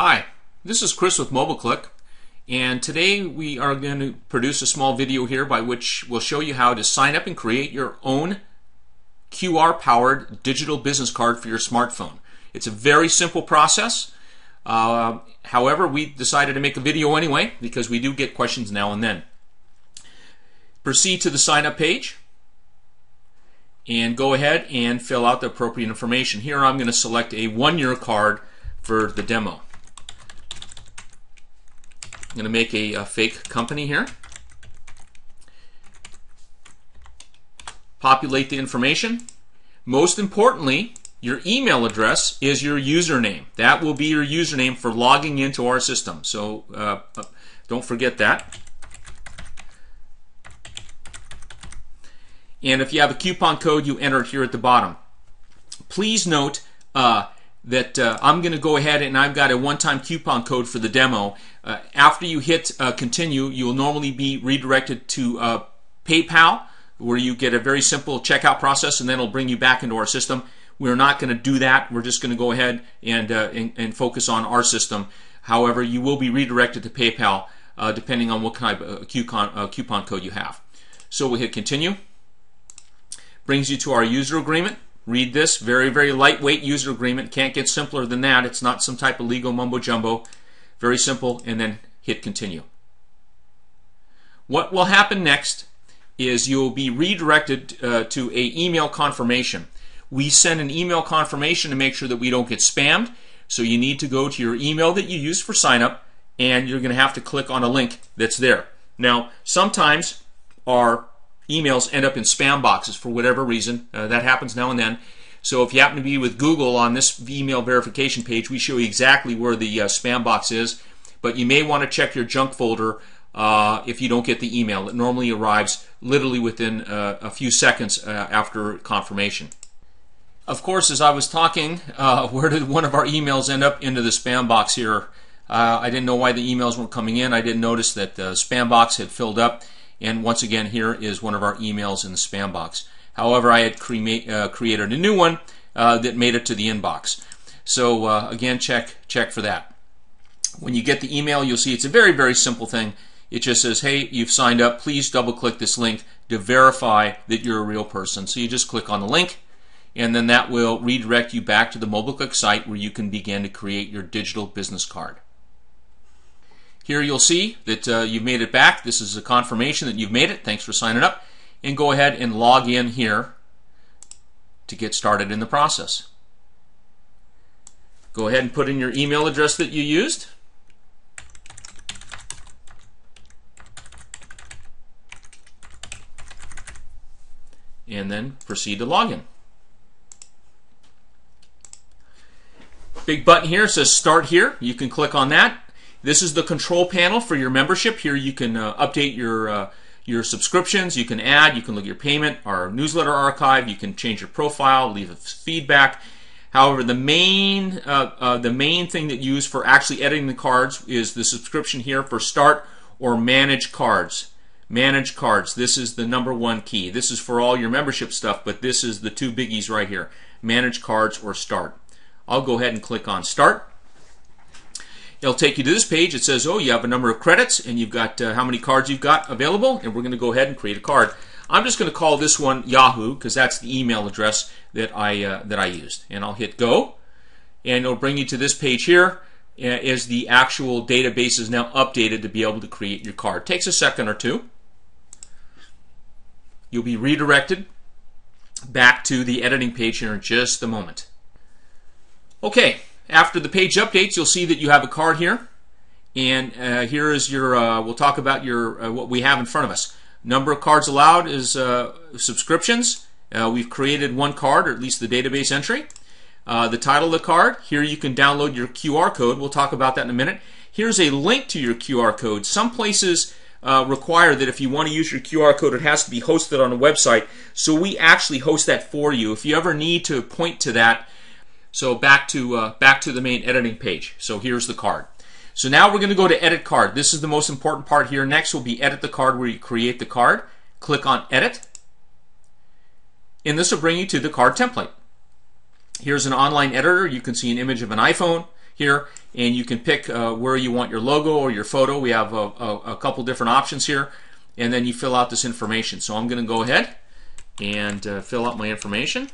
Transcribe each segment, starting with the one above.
Hi, this is Chris with MobileKlik, and today we are going to produce a small video here by which we'll show you how to sign up and create your own QR-powered digital business card for your smartphone. It's a very simple process. However, we decided to make a video anyway because we do get questions now and then. Proceed to the sign up page and go ahead and fill out the appropriate information. Here I'm going to select a 1-year card for the demo. I'm going to make a fake company here. Populate the information. Most importantly, your email address is your username. That will be your username for logging into our system. So don't forget that. And if you have a coupon code, you enter it here at the bottom. Please note that I'm going to go ahead and I've got a one-time coupon code for the demo. After you hit continue, you'll normally be redirected to PayPal, where you get a very simple checkout process, and then it'll bring you back into our system. We're not going to do that. We're just going to go ahead and focus on our system. However, you will be redirected to PayPal depending on what kind of coupon code you have. So we'll hit continue. Brings you to our user agreement. Read this. Very, very lightweight user agreement. Can't get simpler than that. It's not some type of legal mumbo jumbo. Very simple, and then hit continue. What will happen next is you'll be redirected to a email confirmation. We send an email confirmation to make sure that we don't get spammed. So you need to go to your email that you use for sign up, and you're going to have to click on a link that's there. Now, sometimes our emails end up in spam boxes for whatever reason. That happens now and then. So if you happen to be with Google on this email verification page, we show you exactly where the spam box is. But you may want to check your junk folder if you don't get the email. It normally arrives literally within a few seconds after confirmation. Of course, as I was talking, where did one of our emails end up? Into the spam box here. I didn't know why the emails weren't coming in. I didn't notice that the spam box had filled up. And once again, here is one of our emails in the spam box. However, I had created a new one that made it to the inbox. So again, check for that. When you get the email, you'll see it's a very, very simple thing. It just says, hey, you've signed up. Please double-click this link to verify that you're a real person. So you just click on the link, and then that will redirect you back to the MobileKlik site where you can begin to create your digital business card. Here you'll see that you've made it back. This is a confirmation that you've made it. Thanks for signing up. And go ahead and log in here to get started in the process. Go ahead and put in your email address that you used. And then proceed to log in. Big button here says Start Here. You can click on that. This is the control panel for your membership. Here you can update your subscriptions. You can add. You can look at your payment, our newsletter archive. You can change your profile, leave feedback. However, the main thing that you use for actually editing the cards is the subscription here for Start or Manage Cards. Manage Cards. This is the #1 key. This is for all your membership stuff, but this is the two biggies right here: Manage Cards or Start. I'll go ahead and click on Start. It'll take you to this page. It says, oh, you have a number of credits, and you've got how many cards you've got available, and we're going to go ahead and create a card. I'm just going to call this one Yahoo because that's the email address that I used. And I'll hit Go, and it'll bring you to this page here as the actual database is now updated to be able to create your card. It takes a second or two. You'll be redirected back to the editing page here in just a moment. Okay. After the page updates, you'll see that you have a card here, and here is your. We'll talk about your what we have in front of us. Number of cards allowed is subscriptions. We've created one card, or at least the database entry. The title of the card. Here you can download your QR code. We'll talk about that in a minute. Here's a link to your QR code. Some places require that if you want to use your QR code, it has to be hosted on a website. So we actually host that for you. If you ever need to point to that. So back to the main editing page. So here's the card. So now we're going to go to Edit Card. This is the most important part here. Next will be Edit the Card, where you create the card. Click on Edit. And this will bring you to the card template. Here's an online editor. You can see an image of an iPhone. here, and you can pick where you want your logo or your photo. We have a couple different options here, and then you fill out this information. So I'm going to go ahead and fill out my information.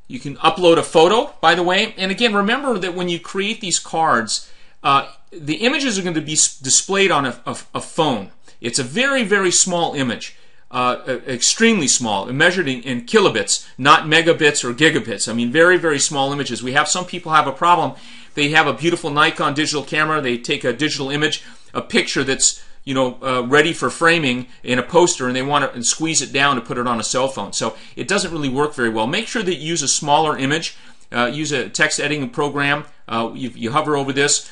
You can upload a photo, by the way. And again, remember that when you create these cards, the images are going to be displayed on a phone. It's a very, very small image, extremely small, measured in kilobits, not megabits or gigabits. I mean, very, very small images. We have some people have a problem. They have a beautiful Nikon digital camera. They take a digital image, a picture that's ready for framing in a poster, and they want to squeeze it down to put it on a cell phone. So it doesn't really work very well. Make sure that you use a smaller image. Use a text editing program. You hover over this.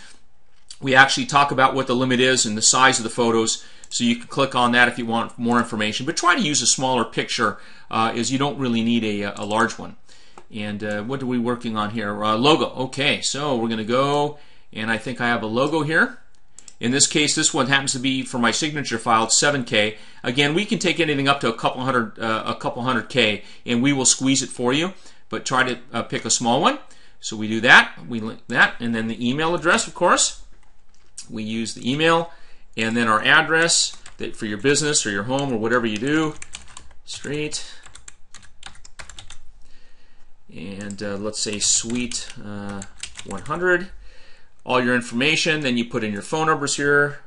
We actually talk about what the limit is and the size of the photos, so you can click on that if you want more information. But try to use a smaller picture, as you don't really need a large one. And what are we working on here? Logo. Okay, so we're going to go, and I think I have a logo here. In this case, this one happens to be for my signature file. It's 7K. Again, we can take anything up to a couple hundred K, and we will squeeze it for you. But try to pick a small one. So we do that. We link that, and then the email address, of course. We use the email, and then our address that for your business or your home or whatever you do. Street, and let's say Suite 100. All your information, then you put in your phone numbers here,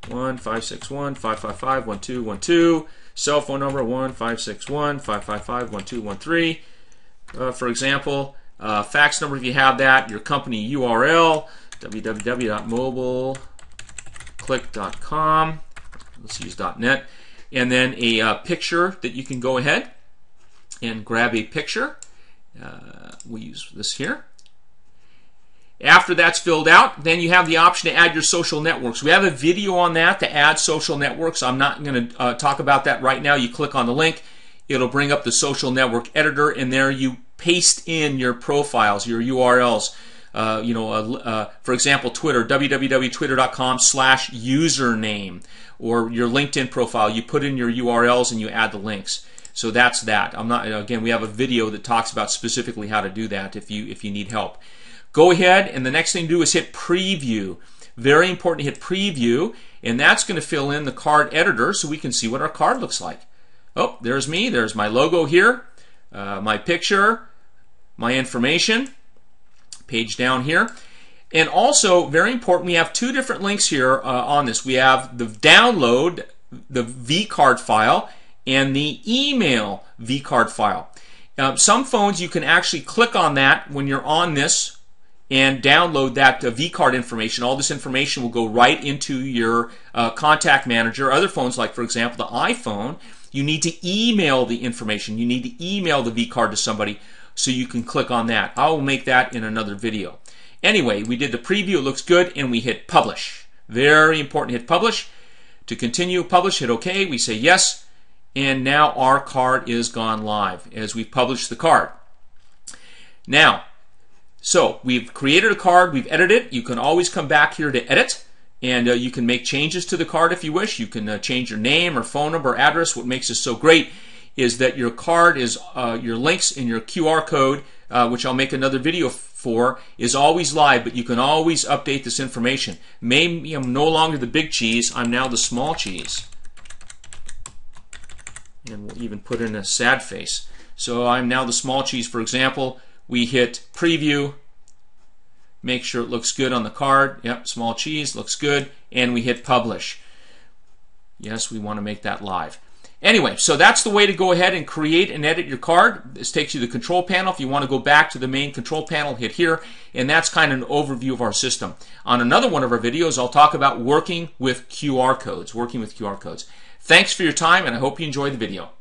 1-561-555-1212, cell phone number 1-561-555-1213. For example, fax number if you have that, your company URL, www.mobileklik.com, let's use .net, and then a picture that you can go ahead and grab a picture. We'll use this here. After that's filled out, then you have the option to add your social networks. We have a video on that, to add social networks. I'm not going to talk about that right now. You click on the link, it'll bring up the social network editor, and there you paste in your profiles, your URLs. For example, Twitter, www.twitter.com/username, or your LinkedIn profile. You put in your URLs and you add the links. So that's that. Again, we have a video that talks about specifically how to do that if you need help. Go ahead, and the next thing to do is hit preview. Very important to hit preview, and that's going to fill in the card editor so we can see what our card looks like. Oh, there's me. There's my logo here, my picture, my information, page down here. And also, very important, we have two different links here on this. We have the download, the vCard file, and the email vCard file. Some phones, you can actually click on that when you're on this and download that vCard information. All this information will go right into your contact manager. Other phones, like for example the iPhone, you need to email the information. You need to email the vCard to somebody, so you can click on that. I will make that in another video. Anyway, we did the preview. It looks good, and we hit publish. Very important to hit publish. To continue publish, hit OK. We say yes, and now our card is gone live as we publish the card. Now, so we've created a card, we've edited it. You can always come back here to edit, and you can make changes to the card if you wish. You can change your name or phone number or address. What makes this so great is that your card is, your links and your QR code, which I'll make another video for, is always live, but you can always update this information. Maybe I'm no longer the big cheese, I'm now the small cheese. And we'll even put in a sad face. So I'm now the small cheese, for example. We hit preview, make sure it looks good on the card. Yep, small cheese, looks good. And we hit publish. Yes, we want to make that live. Anyway, so that's the way to go ahead and create and edit your card. This takes you to the control panel. If you want to go back to the main control panel, hit here. And that's kind of an overview of our system. On another one of our videos, I'll talk about working with QR codes. Thanks for your time, and I hope you enjoyed the video.